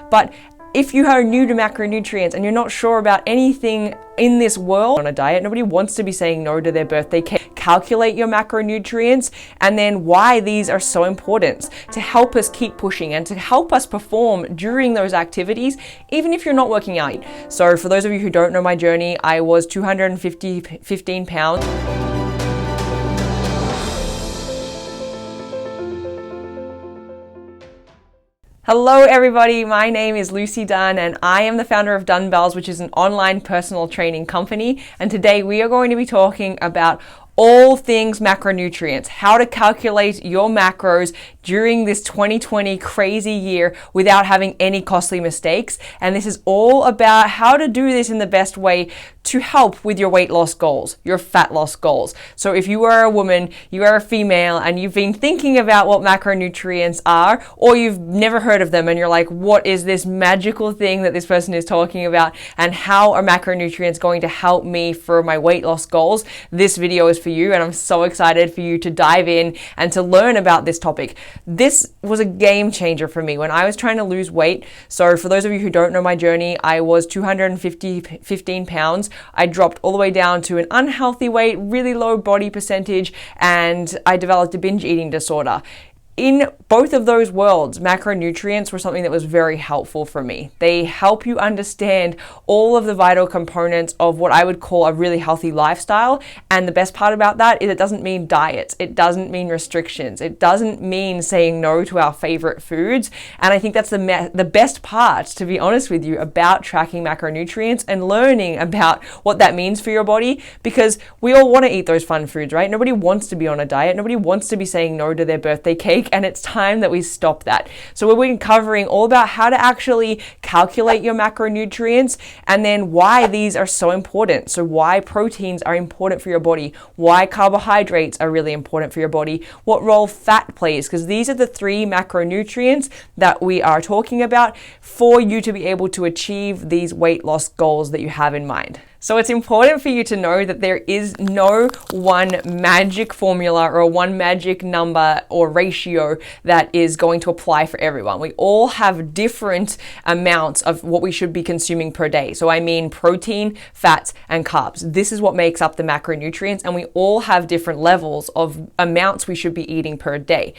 But if you are new to macronutrients and you're not sure about anything in this world on a diet, nobody wants to be saying no to their birthday cake. Calculate your macronutrients and then why these are so important to help us keep pushing and to help us perform during those activities, even if you're not working out. So for those of you who don't know my journey, I was 215 pounds. Hello everybody, my name is Lucy Dunne and I am the founder of Dunne, which is an online personal training company. And today we are going to be talking about all things macronutrients, how to calculate your macros during this 2020 crazy year without having any costly mistakes. And this is all about how to do this in the best way to help with your weight loss goals, your fat loss goals. So if you are a woman, you are a female, and you've been thinking about what macronutrients are, or you've never heard of them and you're like, what is this magical thing that this person is talking about? And how are macronutrients going to help me for my weight loss goals? This video is for you, and I'm so excited for you to dive in and to learn about this topic. This was a game changer for me when I was trying to lose weight. So for those of you who don't know my journey, I was 215 pounds. I dropped all the way down to an unhealthy weight, really low body percentage, and I developed a binge eating disorder. In both of those worlds, macronutrients were something that was very helpful for me. They help you understand all of the vital components of what I would call a really healthy lifestyle. And the best part about that is it doesn't mean diets. It doesn't mean restrictions. It doesn't mean saying no to our favorite foods. And I think that's the best part, to be honest with you, about tracking macronutrients and learning about what that means for your body, because we all want to eat those fun foods, right? Nobody wants to be on a diet. Nobody wants to be saying no to their birthday cake. And it's time that we stop that. So we're going to be covering all about how to actually calculate your macronutrients and then why these are so important. So why proteins are important for your body, why carbohydrates are really important for your body, what role fat plays, because these are the three macronutrients that we are talking about for you to be able to achieve these weight loss goals that you have in mind. So it's important for you to know that there is no one magic formula or one magic number or ratio that is going to apply for everyone. We all have different amounts of what we should be consuming per day. So I mean protein, fats, and carbs. This is what makes up the macronutrients, and we all have different levels of amounts we should be eating per day.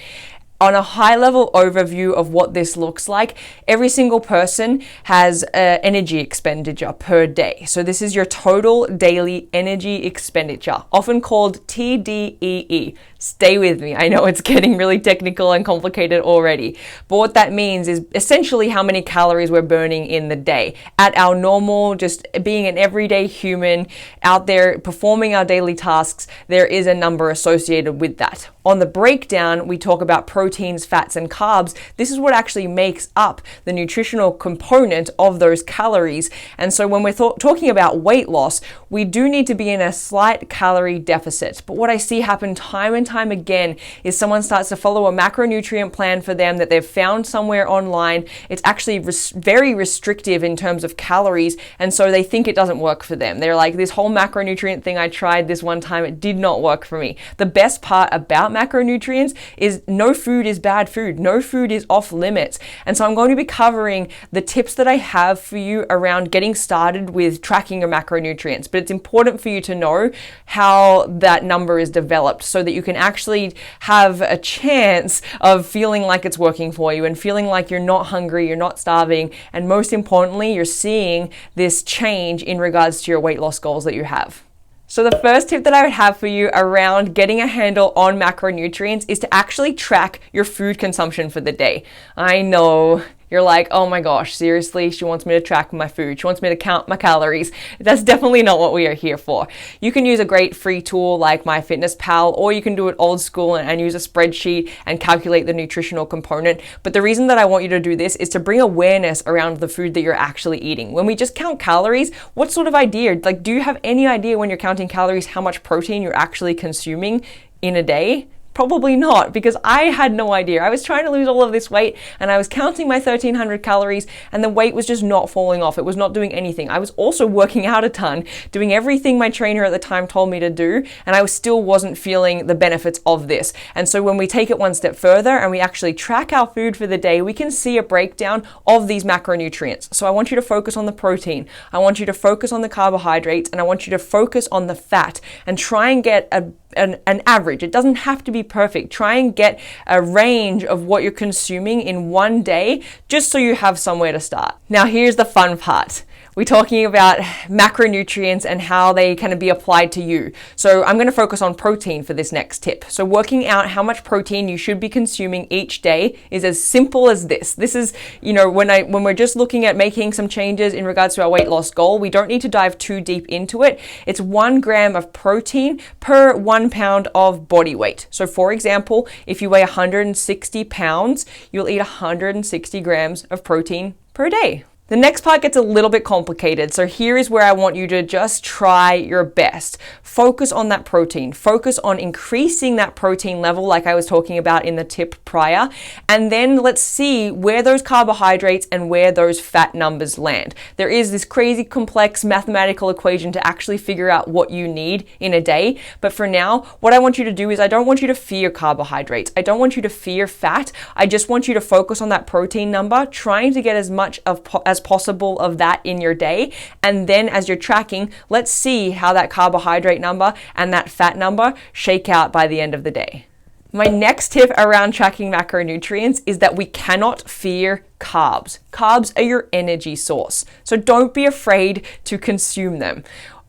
On a high level overview of what this looks like, every single person has energy expenditure per day. So this is your total daily energy expenditure, often called TDEE. Stay with me. I know it's getting really technical and complicated already. But what that means is essentially how many calories we're burning in the day. At our normal, just being an everyday human out there performing our daily tasks, there is a number associated with that. On the breakdown, we talk about proteins, fats, and carbs. This is what actually makes up the nutritional component of those calories. And so when we're talking about weight loss, we do need to be in a slight calorie deficit. But what I see happen time and time again is someone starts to follow a macronutrient plan for them that they've found somewhere online. It's actually very restrictive in terms of calories, and so they think it doesn't work for them. They're like, this whole macronutrient thing I tried this one time, it did not work for me. The best part about macronutrients is no food is bad food. No food is off limits. And so I'm going to be covering the tips that I have for you around getting started with tracking your macronutrients. But it's important for you to know how that number is developed so that you can actually have a chance of feeling like it's working for you and feeling like you're not hungry, you're not starving, and most importantly, you're seeing this change in regards to your weight loss goals that you have. So the first tip that I would have for you around getting a handle on macronutrients is to actually track your food consumption for the day. I know you're like, oh my gosh, seriously, she wants me to track my food. She wants me to count my calories. That's definitely not what we are here for. You can use a great free tool like MyFitnessPal, or you can do it old school and use a spreadsheet and calculate the nutritional component. But the reason that I want you to do this is to bring awareness around the food that you're actually eating. When we just count calories, what sort of idea? Like, do you have any idea when you're counting calories how much protein you're actually consuming in a day? Probably not, because I had no idea. I was trying to lose all of this weight and I was counting my 1300 calories and the weight was just not falling off. It was not doing anything. I was also working out a ton, doing everything my trainer at the time told me to do, and I still wasn't feeling the benefits of this. And so when we take it one step further and we actually track our food for the day, we can see a breakdown of these macronutrients. So I want you to focus on the protein, I want you to focus on the carbohydrates, and I want you to focus on the fat and try and get an average. It doesn't have to be perfect. Try and get a range of what you're consuming in one day, just so you have somewhere to start. Now, here's the fun part. We're talking about macronutrients and how they can be applied to you. So I'm going to focus on protein for this next tip. So working out how much protein you should be consuming each day is as simple as this. This is, when we're just looking at making some changes in regards to our weight loss goal, we don't need to dive too deep into it. It's 1 gram of protein per 1 pound of body weight. So for example, if you weigh 160 pounds, you'll eat 160 grams of protein per day. The next part gets a little bit complicated, so here is where I want you to just try your best. Focus on that protein. Focus on increasing that protein level like I was talking about in the tip prior, and then let's see where those carbohydrates and where those fat numbers land. There is this crazy complex mathematical equation to actually figure out what you need in a day, but for now, what I want you to do is I don't want you to fear carbohydrates. I don't want you to fear fat. I just want you to focus on that protein number, trying to get as much as possible of that in your day. And then as you're tracking, let's see how that carbohydrate number and that fat number shake out by the end of the day. My next tip around tracking macronutrients is that we cannot fear carbs. Carbs are your energy source, so don't be afraid to consume them.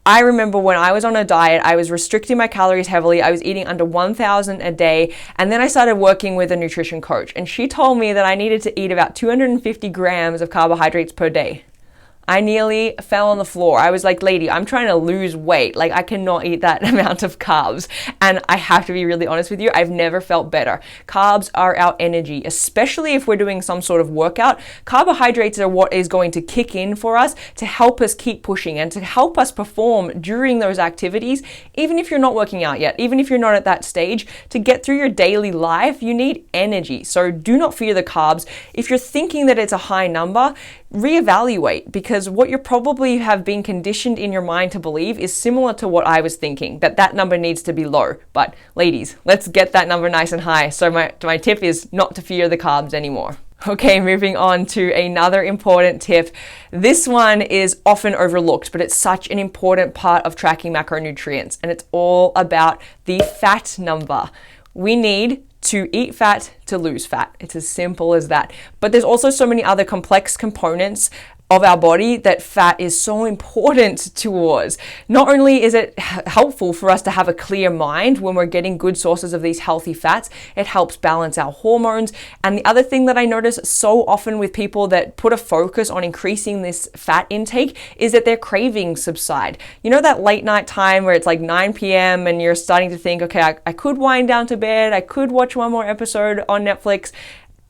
I remember when I was on a diet, I was restricting my calories heavily. I was eating under 1,000 a day. And then I started working with a nutrition coach, and she told me that I needed to eat about 250 grams of carbohydrates per day. I nearly fell on the floor. I was like, lady, I'm trying to lose weight. Like, I cannot eat that amount of carbs. And I have to be really honest with you, I've never felt better. Carbs are our energy, especially if we're doing some sort of workout. Carbohydrates are what is going to kick in for us to help us keep pushing and to help us perform during those activities. Even if you're not working out yet, even if you're not at that stage, to get through your daily life, you need energy. So do not fear the carbs. If you're thinking that it's a high number, reevaluate, because what you probably have been conditioned in your mind to believe is similar to what I was thinking, that number needs to be low. But ladies, let's get that number nice and high. So my tip is not to fear the carbs anymore. Okay, moving on to another important tip. This one is often overlooked, but it's such an important part of tracking macronutrients, and it's all about the fat number. We need to eat fat to lose fat. It's as simple as that. But there's also so many other complex components of our body that fat is so important towards. Not only is it helpful for us to have a clear mind when we're getting good sources of these healthy fats, it helps balance our hormones. And the other thing that I notice so often with people that put a focus on increasing this fat intake is that their cravings subside. You know, that late night time where it's like 9 p.m. and you're starting to think, okay, I could wind down to bed, I could watch one more episode on Netflix.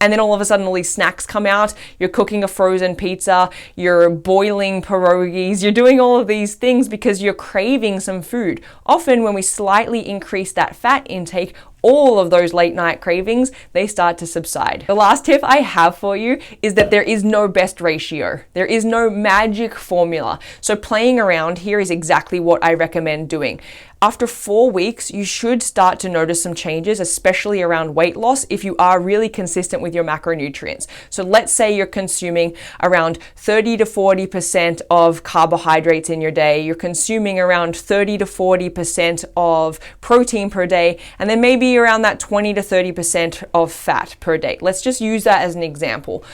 And then all of a sudden all these snacks come out. You're cooking a frozen pizza, you're boiling pierogies, you're doing all of these things because you're craving some food. Often when we slightly increase that fat intake, all of those late night cravings, they start to subside. The last tip I have for you is that there is no best ratio. There is no magic formula. So playing around here is exactly what I recommend doing. After 4 weeks, you should start to notice some changes, especially around weight loss, if you are really consistent with your macronutrients. So let's say you're consuming around 30 to 40% of carbohydrates in your day. You're consuming around 30 to 40% of protein per day, and then maybe around that 20 to 30% of fat per day. Let's just use that as an example.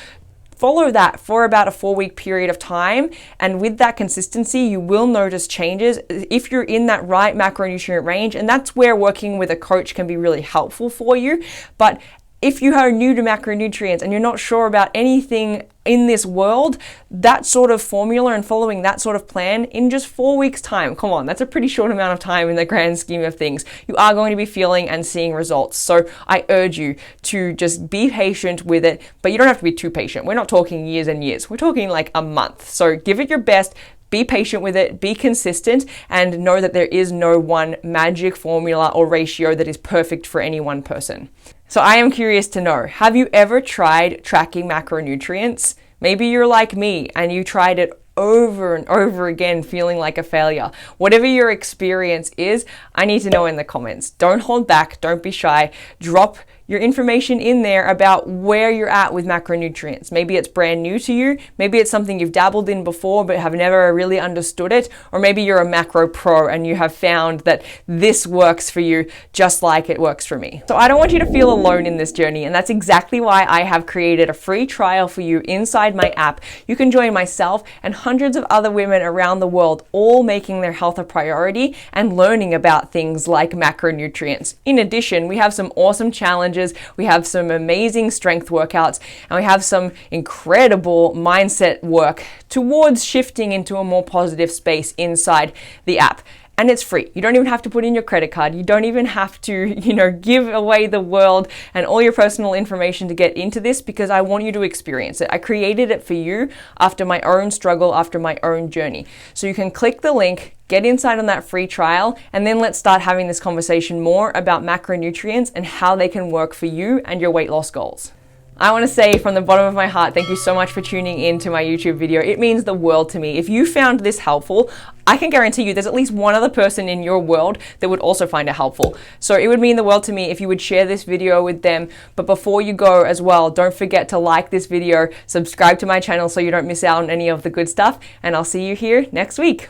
Follow that for about a 4-week period of time, and with that consistency, you will notice changes if you're in that right macronutrient range, and that's where working with a coach can be really helpful for you. But if you are new to macronutrients and you're not sure about anything in this world, that sort of formula and following that sort of plan in just 4 weeks time, come on, that's a pretty short amount of time in the grand scheme of things. You are going to be feeling and seeing results. So I urge you to just be patient with it, but you don't have to be too patient. We're not talking years and years. We're talking like a month. So give it your best. Be patient with it, be consistent, and know that there is no one magic formula or ratio that is perfect for any one person. So I am curious to know, have you ever tried tracking macronutrients? Maybe you're like me and you tried it over and over again, feeling like a failure. Whatever your experience is, I need to know in the comments. Don't hold back, don't be shy. Drop your information in there about where you're at with macronutrients. Maybe it's brand new to you, maybe it's something you've dabbled in before but have never really understood it, or maybe you're a macro pro and you have found that this works for you just like it works for me. So I don't want you to feel alone in this journey, and that's exactly why I have created a free trial for you inside my app. You can join myself and hundreds of other women around the world, all making their health a priority and learning about things like macronutrients. In addition, we have some awesome challenges. We have some amazing strength workouts, and we have some incredible mindset work towards shifting into a more positive space inside the app. And it's free. You don't even have to put in your credit card. You don't even have to, give away the world and all your personal information to get into this, because I want you to experience it. I created it for you after my own struggle, after my own journey. So you can click the link, get inside on that free trial, and then let's start having this conversation more about macronutrients and how they can work for you and your weight loss goals. I want to say from the bottom of my heart, thank you so much for tuning in to my YouTube video. It means the world to me. If you found this helpful, I can guarantee you there's at least one other person in your world that would also find it helpful. So it would mean the world to me if you would share this video with them. But before you go as well, don't forget to like this video, subscribe to my channel so you don't miss out on any of the good stuff, and I'll see you here next week.